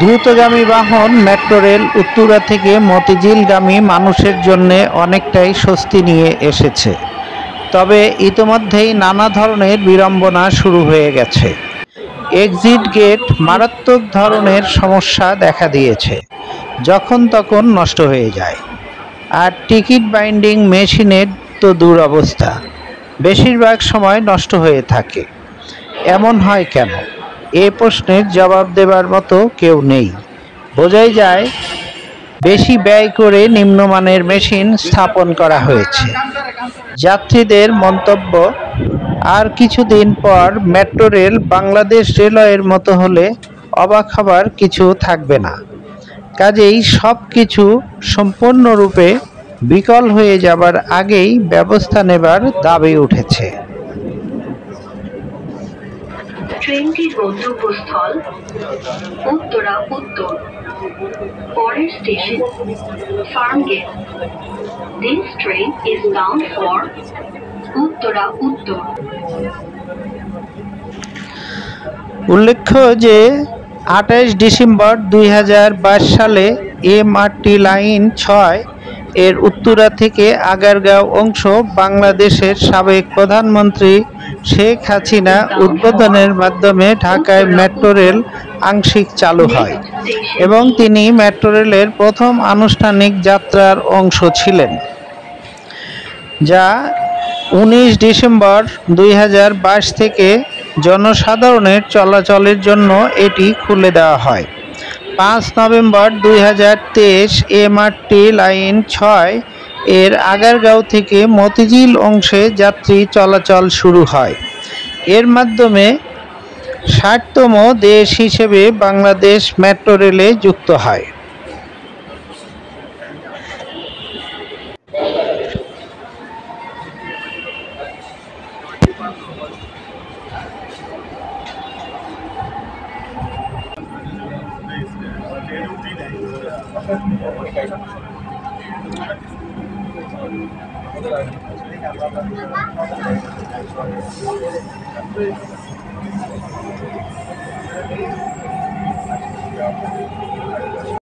দ্রুতগামী বাহন metro rail Uttara থেকে মতিঝিলগামী মানুষের জন্য অনেকটাই স্বস্তি নিয়ে এসেছে। তবে ইতোমধ্যেই নানা ধরনের বিড়ম্বনা শুরু হয়ে গেছে। এক্সিট গেট মারাত্মক ধরনের সমস্যা দেখা দিয়েছে, যখন তখন নষ্ট হয়ে যায়। আর টিকিট বাইন্ডিং মেশিনের তো দুরবস্থা, বেশিরভাগ সময় নষ্ট হয়ে থাকে। এমন হয় কেন? এ প্রশ্নের জবাব দেবার মতো কেউ নেই। বোঝাই যায় বেশি ব্যয় করে নিম্নমানের মেশিন স্থাপন করা হয়েছে। যাত্রীদের মন্তব্য, আর কিছুদিন পর মেট্রো রেল বাংলাদেশ রেলওয়ের মতো হলে অবাক হবার কিছু থাকবে না। কাজেই সব কিছু সম্পূর্ণরূপে বিকল হয়ে যাবার আগেই ব্যবস্থা নেবার দাবি উঠেছে। ট্রেনটির গন্তব্যস্থল উত্তরা উত্তর। পরের station Farmgate. This train is bound for Uttara উত্তর। উল্লেখ্য যে ২৮ ডিসেম্বর ২০২২ সালে এমআরটি লাইন ৬ এর উত্তরা থেকে আগারগাঁও অংশ বাংলাদেশের সাবেক প্রধানমন্ত্রী শেখ হাসিনা উদ্বোধনের মাধ্যমে ঢাকায় মেট্রো রেল আংশিক চালু হয় এবং তিনি মেট্রো রেলের প্রথম আনুষ্ঠানিক যাত্রার অংশ ছিলেন, যা ১৯ ডিসেম্বর ২০২২ থেকে জনসাধারণের চলাচলের জন্য এটি খুলে দেওয়া হয়। ৫ নভেম্বর ২০২৩ এমআরটি লাইন ৬ এর আগারগাঁও থেকে মতিঝিল অংশে যাত্রী চলাচল শুরু হয়। এর মাধ্যমে ৬০তম দেশ হিসেবে বাংলাদেশ মেট্রো রেলে যুক্ত হয়।